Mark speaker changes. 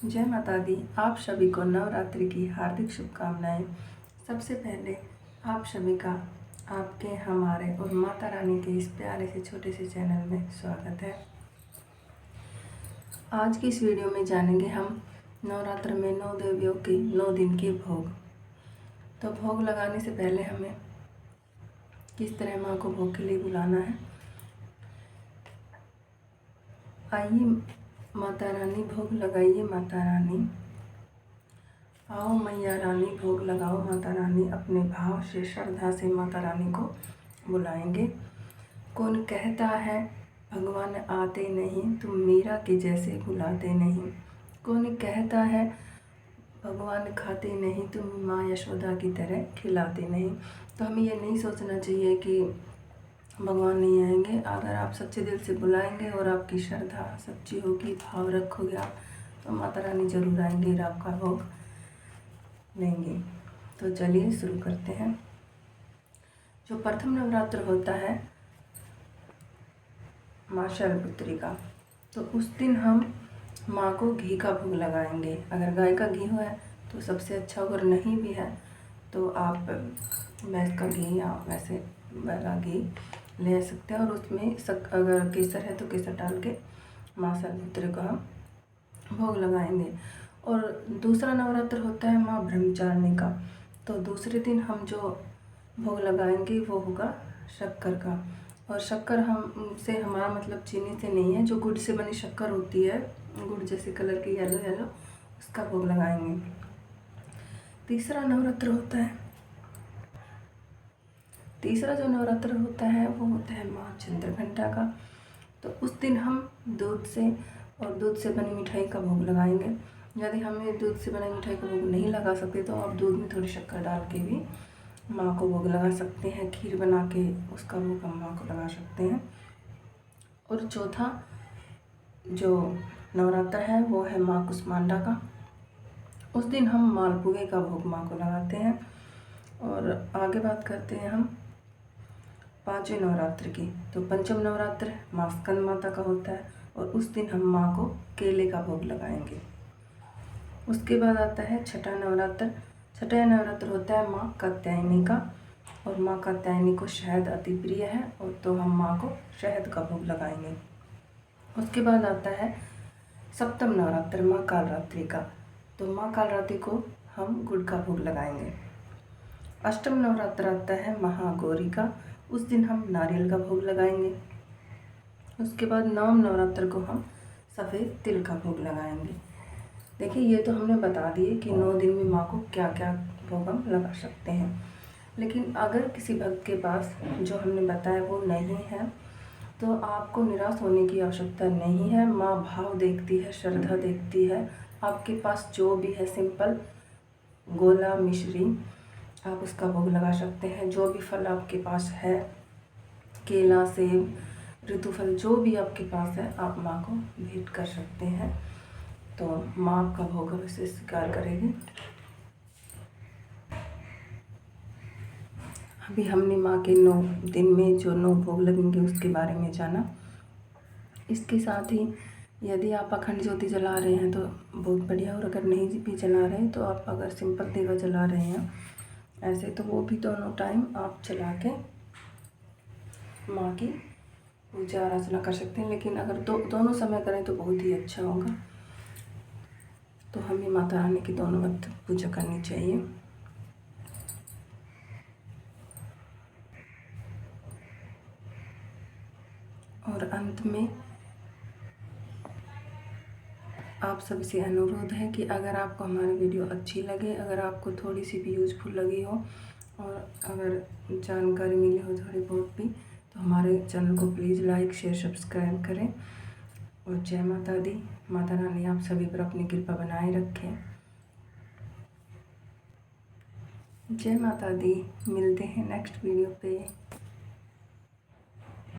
Speaker 1: जय माता दी। आप सभी को नवरात्रि की हार्दिक शुभकामनाएं। सबसे पहले आप सभी का आपके हमारे और माता रानी के इस प्यारे से छोटे से चैनल में स्वागत है। आज की इस वीडियो में जानेंगे हम नवरात्र में 9 देवियों की 9 दिन की भोग। तो भोग लगाने से पहले हमें किस तरह माँ को भोग के लिए बुलाना है, आइए माता रानी भोग लगाइए। माता रानी आओ, मैया रानी भोग लगाओ। माता रानी अपने भाव से श्रद्धा से माता रानी को बुलाएंगे। कौन कहता है भगवान आते नहीं, तुम मीरा के जैसे बुलाते नहीं। कौन कहता है भगवान खाते नहीं, तुम माँ यशोदा की तरह खिलाते नहीं। तो हमें ये नहीं सोचना चाहिए कि भगवान नहीं आएंगे। अगर आप सच्चे दिल से बुलाएंगे और आपकी श्रद्धा सच्ची होगी, भाव रखोगे आप, तो माता रानी जरूर आएंगे और आपका भोग लेंगे। तो चलिए शुरू करते हैं। जो प्रथम नवरात्र होता है माँ शैलपुत्री का, तो उस दिन हम माँ को घी का भोग लगाएंगे। अगर गाय का घी है तो सबसे अच्छा, अगर नहीं भी है तो आप भैंस का घी या वैसे वाला घी ले सकते हैं। और उसमें अगर केसर है तो केसर डाल के माँ शैलपुत्री को हम भोग लगाएंगे। और दूसरा नवरात्र होता है माँ ब्रह्मचारिणी का, तो दूसरे दिन हम जो भोग लगाएंगे वो होगा शक्कर का। और शक्कर हम से हमारा मतलब चीनी से नहीं है, जो गुड़ से बनी शक्कर होती है, गुड़ जैसे कलर की येलो येलो, उसका भोग लगाएंगे। तीसरा जो नवरात्र होता है वो होता है माँ चंद्रघंटा का। तो उस दिन हम दूध से बनी मिठाई का भोग लगाएंगे। यदि हमें दूध से बनी मिठाई का भोग नहीं लगा सकते तो आप दूध में थोड़ी शक्कर डाल के भी माँ को भोग लगा सकते हैं। खीर बना के उसका भोग हम माँ को लगा सकते हैं। और चौथा जो नवरात्र है वो है माँ कुष्मांडा का। उस दिन हम मालपुए का भोग माँ को लगाते हैं। और आगे बात करते हैं हम पांचवें नवरात्र की। तो पंचम नवरात्र माँ स्कंद माता का होता है और उस दिन हम माँ को केले का भोग लगाएंगे। उसके बाद आता है छठा नवरात्र। छठा नवरात्र होता है माँ कात्यायनी का, और माँ कात्यायनी को शहद अति प्रिय है, और तो हम माँ को शहद का भोग लगाएंगे। उसके बाद आता है सप्तम नवरात्र माँ कालरात्रि का। तो माँ कालरात्रि को हम गुड़ का भोग लगाएंगे। अष्टम नवरात्र आता है महागौरी का, उस दिन हम नारियल का भोग लगाएंगे। उसके बाद नवम नवरात्र को हम सफ़ेद तिल का भोग लगाएंगे। देखिए, ये तो हमने बता दिए कि 9 दिन में माँ को क्या क्या भोग हम लगा सकते हैं। लेकिन अगर किसी भक्त के पास जो हमने बताया वो नहीं है, तो आपको निराश होने की आवश्यकता नहीं है। माँ भाव देखती है, श्रद्धा देखती है। आपके पास जो भी है, सिंपल गोला मिश्री आप उसका भोग लगा सकते हैं। जो भी फल आपके पास है, केला सेब ऋतुफल जो भी आपके पास है, आप माँ को भेंट कर सकते हैं। तो माँ आपका भोग अवश्य स्वीकार करेगी। अभी हमने माँ के 9 दिन में जो 9 भोग लगेंगे उसके बारे में जाना। इसके साथ ही यदि आप अखंड ज्योति जला रहे हैं तो बहुत बढ़िया, और अगर नहीं भी जला रहे तो आप अगर सिंपल दिवा जला रहे हैं ऐसे, तो वो भी दोनों टाइम आप जला के माँ की पूजा अर्चना कर सकते हैं। लेकिन अगर दोनों समय करें तो बहुत ही अच्छा होगा। तो हमें माता रानी की दोनों वक्त पूजा करनी चाहिए। और अंत में आप सबसे अनुरोध है कि अगर आपको हमारी वीडियो अच्छी लगे, अगर आपको थोड़ी सी भी यूजफुल लगी हो और अगर जानकारी मिली हो थोड़ी बहुत भी, तो हमारे चैनल को प्लीज़ लाइक शेयर सब्सक्राइब करें। और जय माता दी। माता रानी आप सभी पर अपनी कृपा बनाए रखें। जय माता दी। मिलते हैं नेक्स्ट वीडियो पे।